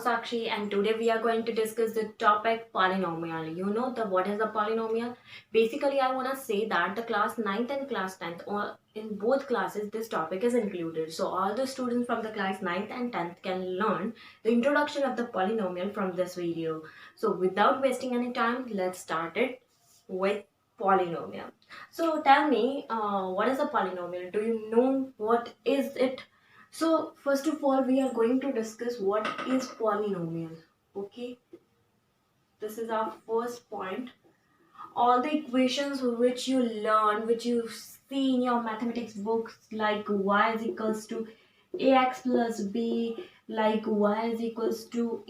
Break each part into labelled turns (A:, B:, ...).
A: Sakshi, and today we are going to discuss the topic polynomial. You know what is the polynomial? Basically, I want to say that the class 9th and class 10th, or in both classes, this topic is included. So all the students from the class 9th and 10th can learn the introduction of the polynomial from this video. So without wasting any time, let's start it with polynomial. So tell me, what is a polynomial? Do you know what is it? So first of all, we are going to discuss what is polynomial. Okay, this is our first point. All the equations which you learn, which you see in your mathematics books, like y is equals to ax plus b, like y is equals to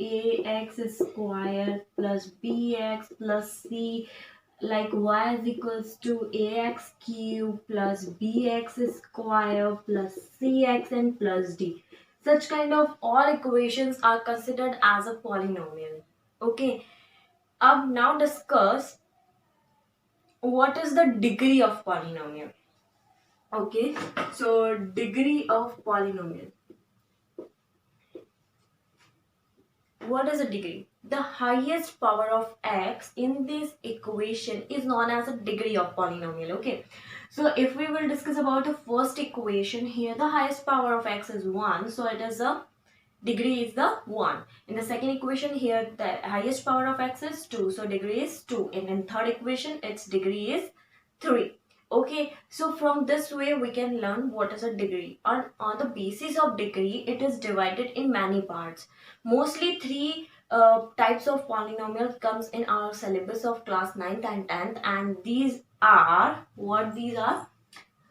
A: ax square plus bx plus c, like y is equals to ax cube plus bx square plus cx and plus d. Such kind of all equations are considered as a polynomial. Okay, now discuss what is the degree of polynomial. Okay, so degree of polynomial. What is a degree? The highest power of x in this equation is known as a degree of polynomial. Okay, so if we will discuss about the first equation here, the highest power of x is 1, so it is a degree is the 1. In the second equation here, the highest power of x is 2, so degree is 2. And in third equation, its degree is 3. Okay, so from this way we can learn what is a degree. On the basis of degree, it is divided in many parts. Mostly three types of polynomial comes in our syllabus of class 9th and 10th, and these are what these are.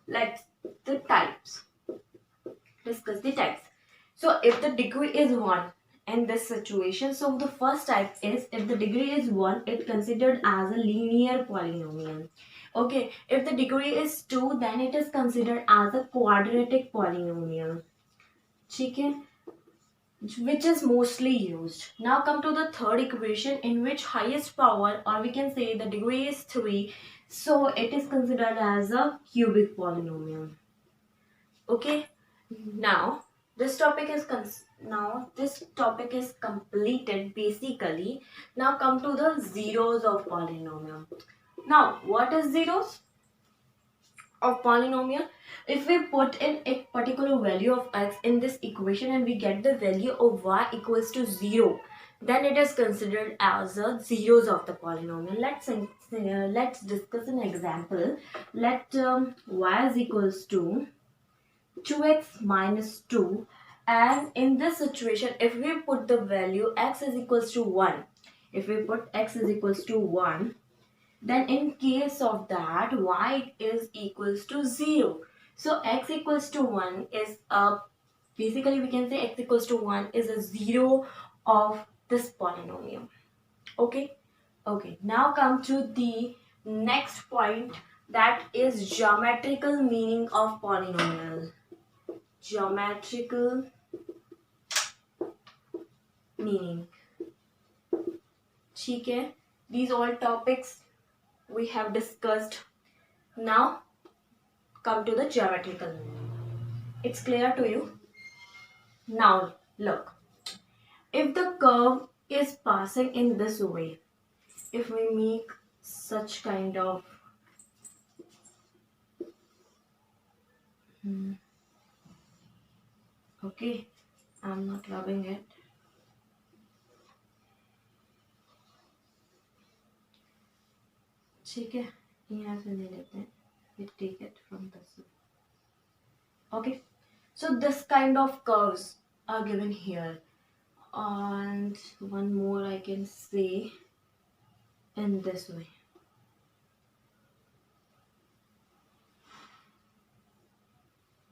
A: Let's the types. Discuss the types. So if the degree is 1 in this situation, so the first type is if the degree is 1, it's considered as a linear polynomial. Okay, if the degree is 2, then it is considered as a quadratic polynomial. Okay, which is mostly used. Now come to the third equation, in which highest power, or we can say the degree is 3, so it is considered as a cubic polynomial. Okay, now this topic is completed basically. Now come to the zeros of polynomial. Now what is zeros of polynomial? If we put in a particular value of x in this equation and we get the value of y equals to 0, then it is considered as a zeros of the polynomial. Let's discuss an example. Let y is equals to 2x minus 2, and in this situation if we put the value x is equals to 1, if we put x is equals to 1, then in case of that y is equals to 0. So x equals to 1 is basically we can say x equals to 1 is a 0 of this polynomial. Okay, now come to the next point, that is geometrical meaning of polynomial. Geometrical meaning. ठीक है, these all topics we have discussed. Now come to the geometrical meaning. It's clear to you? Now look, if the curve is passing in this way, if we make such kind of okay, I'm not loving it. ठीक है, यहाँ से ले लेते हैं. We take it from this way. Okay, so this kind of curves are given here, and one more I can say in this way.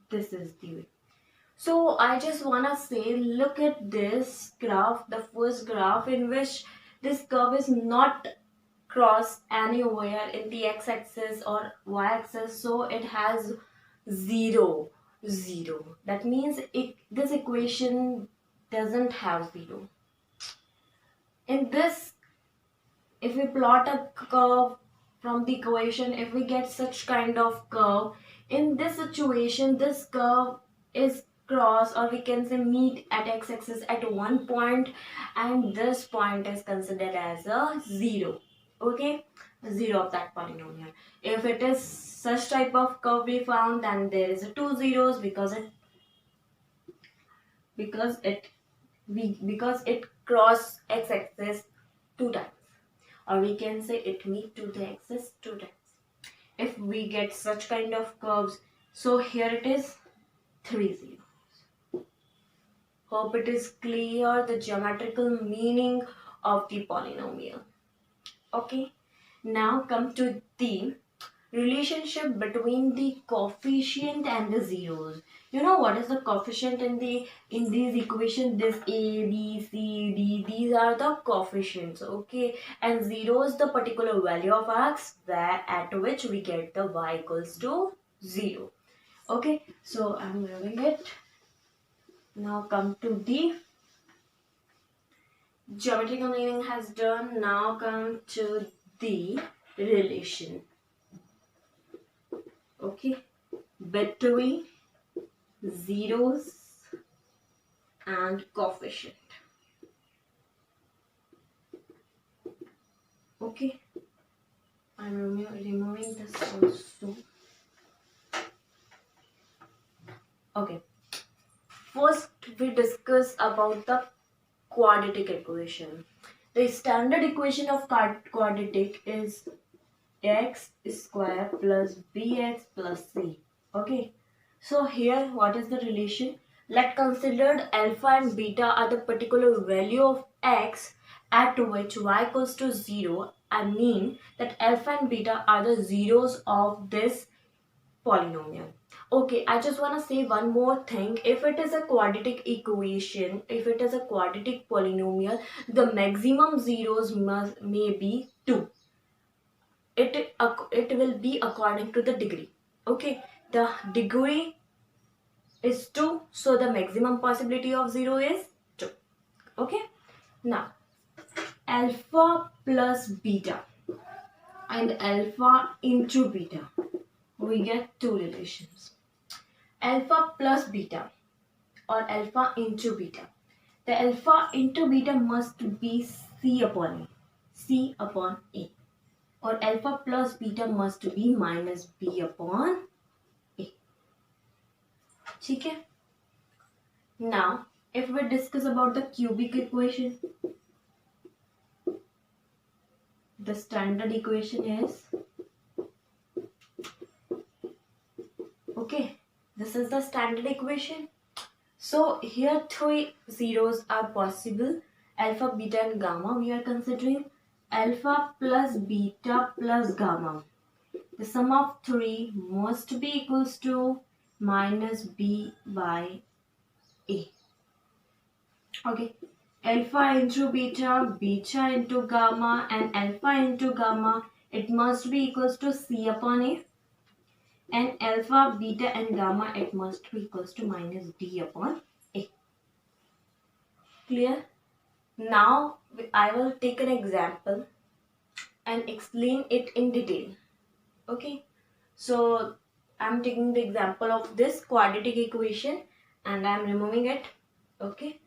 A: This is the way. So I just wanna say, look at this graph, the first graph in which this curve is not cross anywhere in the x-axis or y-axis, so it has 0, 0. That means this equation doesn't have 0. In this, if we plot a curve from the equation, if we get such kind of curve, in this situation this curve is cross, or we can say meet at x-axis at one point, and this point is considered as a zero. Okay, zero of that polynomial. If it is such type of curve we found, then there is a two zeros because it cross x-axis two times, or we can say it meet to the axis two times. If we get such kind of curves, so here it is three zeros. Hope it is clear the geometrical meaning of the polynomial. Okay, now come to the relationship between the coefficient and the zeros. You know what is the coefficient in these equation? This a, b, c, d, these are the coefficients. Okay, and zero is the particular value of x where at which we get the y equals to 0. Okay, so I'm moving it. Now come to the geometrical meaning has done. Now come to the relation. Okay, between zeros and coefficient. Okay, I'm removing this also. Okay, first we discuss about the quadratic equation. The standard equation of quadratic is x square plus bx plus c. Okay, so here what is the relation? Let consider alpha and beta are the particular value of x at which y equals to 0. I mean that alpha and beta are the zeros of this polynomial. Okay, I just want to say one more thing. If it is a quadratic equation, if it is a quadratic polynomial, the maximum zeros may be 2. It will be according to the degree. Okay, the degree is 2, so the maximum possibility of 0 is 2. Okay, now alpha plus beta and alpha into beta, we get two relations. Alpha plus beta or alpha into beta. The alpha into beta must be c upon a, or alpha plus beta must be minus b upon a. Okay? Now, if we discuss about the cubic equation, the standard equation is, okay, this is the standard equation. So here three zeros are possible. Alpha, beta and gamma we are considering. Alpha plus beta plus gamma. The sum of 3 must be equals to minus b by a. Okay. Alpha into beta, beta into gamma, and alpha into gamma, it must be equals to c upon a. And alpha, beta and gamma, it must be equals to minus d upon a. Clear? Now I will take an example and explain it in detail. Okay, so I'm taking the example of this quadratic equation and I'm removing it. Okay,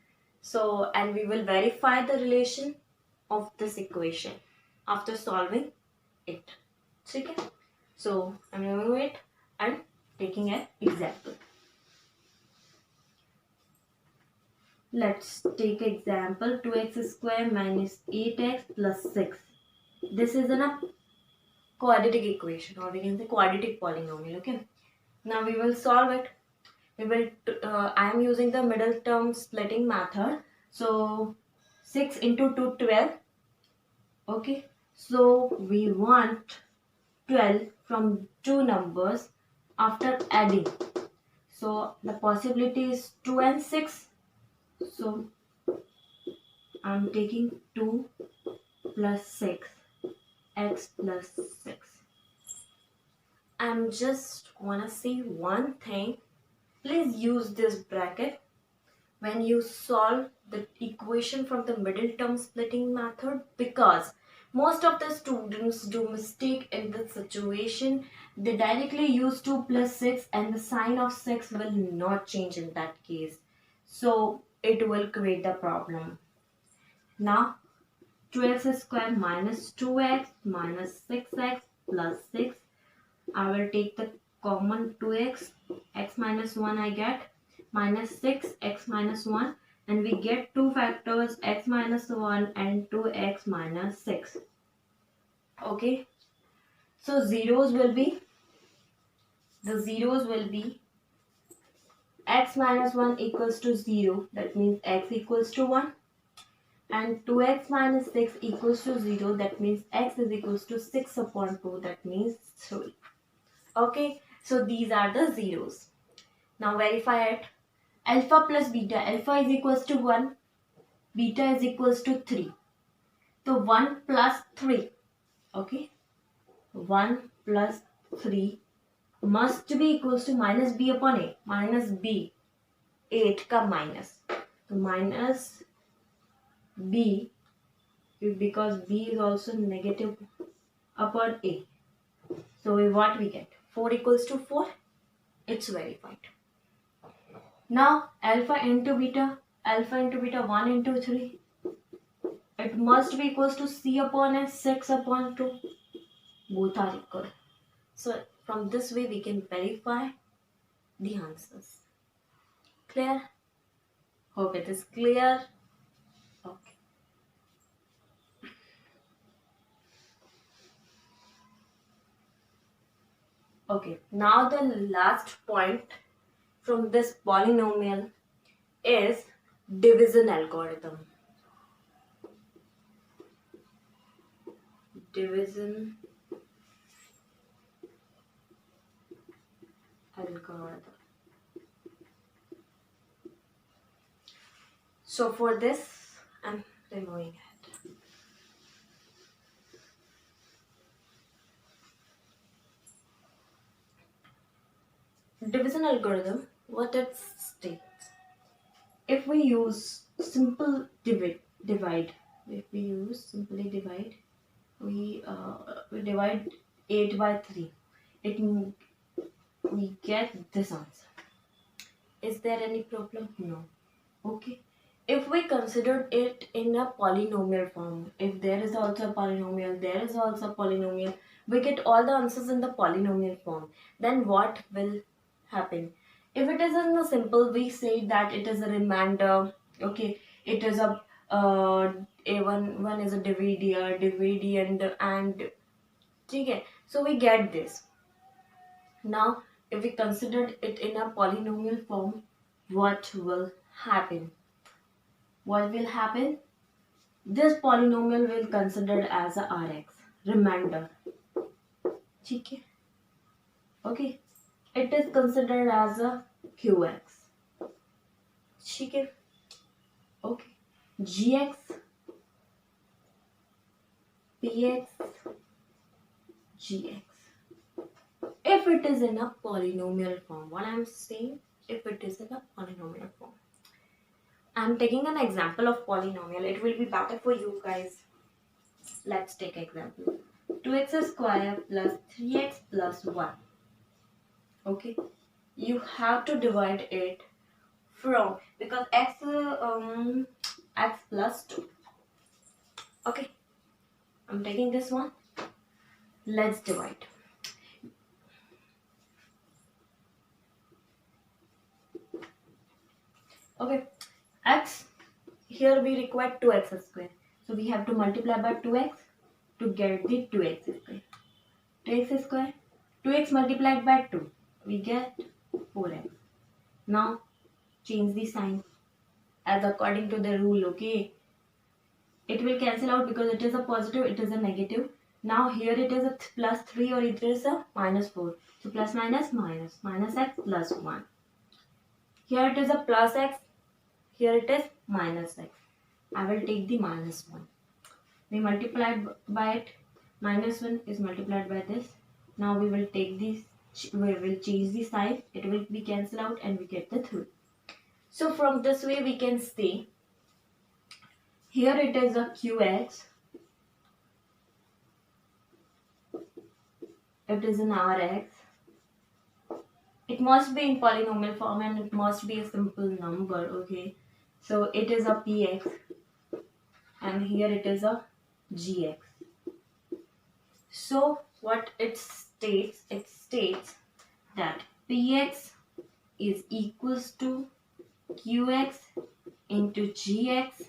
A: so and we will verify the relation of this equation after solving it. Okay, so I'm removing it and taking an example. Let's take example 2x square minus 8x plus 6. This is a quadratic equation, or we can say quadratic polynomial. Okay, now we will solve it. We will I am using the middle term splitting method. So 6 into 2, 12. Okay, so we want 12 from two numbers after adding. So the possibility is 2 and 6. So I'm taking 2 plus 6, x plus 6. I'm just wanna say one thing. Please use this bracket when you solve the equation from the middle term splitting method, because Most of the students do mistake in this situation. They directly use 2 plus 6 and the sign of 6 will not change in that case. So it will create the problem. Now 2x square minus 2x minus 6x plus 6. I will take the common 2x, x minus 1 I get, minus 6, x minus 1, and we get two factors, x minus 1 and 2x minus 6. Okay, so the zeros will be x minus 1 equals to 0, that means x equals to 1, and 2x minus 6 equals to 0, that means x is equals to 6 upon 2, that means 3. Okay, so these are the zeros. Now verify it. Alpha plus beta. Alpha is equals to 1. Beta is equals to 3. So 1 plus 3. Okay. 1 plus 3 must be equals to minus b upon a. Minus b. 8 ka minus. So minus b, because b is also negative upon a. So what we get? 4 equals to 4. It's verified. Now alpha into beta 1 into 3. It must be equals to c upon s 6 upon 2. Both are equal. So from this way we can verify the answers. Clear? Hope it is clear. Okay. Okay. Now the last point from this polynomial is division algorithm. Division algorithm. So for this, I'm removing it. Division algorithm, what it states. If we use simple divide, if we use simply divide, we divide 8 by 3. We get this answer. Is there any problem? No. Okay. If we consider it in a polynomial form, if there is also a polynomial, there is also a polynomial, we get all the answers in the polynomial form. Then what will happen? If it is in the simple, we say that it is a remainder. Okay, it is a one is a dividend and okay. So we get this. Now, if we consider it in a polynomial form, what will happen? What will happen? This polynomial will considered as a Rx, remainder. Okay. Okay. It is considered as a Qx. Okay. Okay. Gx, Px, Gx. If it is in a polynomial form, what I'm saying, if it is in a polynomial form. I'm taking an example of polynomial. It will be better for you guys. Let's take example. 2x square plus 3x plus 1. Okay. You have to divide it from, because x plus 2. Okay. I'm taking this one. Let's divide. Okay. X, here we require 2x square. So we have to multiply by 2x to get the 2x square. 2x square, 2x multiplied by 2, we get 4x. Now change the sign as according to the rule, okay? It will cancel out because it is a positive, it is a negative. Now here it is a plus 3 or it is a minus 4. So plus minus minus, minus x plus 1. Here it is a plus x, here it is minus x. I will take the minus 1. We multiplied by it. Minus 1 is multiplied by this. Now we will take this, we will change the sign. It will be cancelled out and we get the 3. So from this way we can say, here it is a qx. it is in Rx. It must be in polynomial form and it must be a simple number, okay? So it is a px and here it is a gx. So what it states that px is equals to qx into gx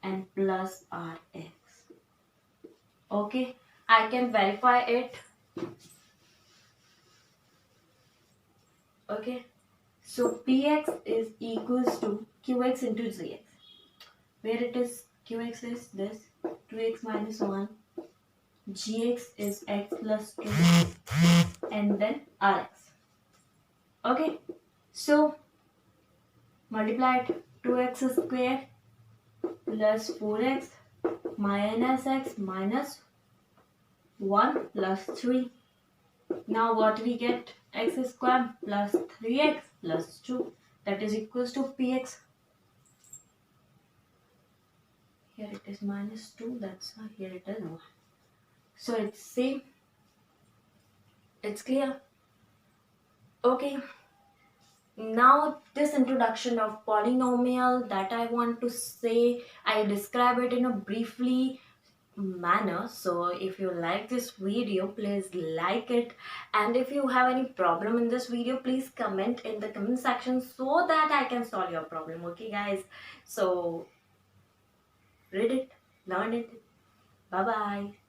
A: and plus rx. Okay, I can verify it. Okay, so px is equals to qx into gx, where it is qx is this 2x minus 1, gx is x plus 2, and then rx. Okay, so multiply it, 2x square plus 4x minus x minus 1 plus 3. Now what we get? X square plus 3x plus 2, that is equals to px. Here it is minus 2, that's why here it is 1. So it's same. It's clear. Okay. Now this introduction of polynomial that I want to say, I describe it in a briefly manner. So if you like this video, please like it, and if you have any problem in this video, please comment in the comment section so that I can solve your problem. Okay guys, so read it, learn it. Bye bye.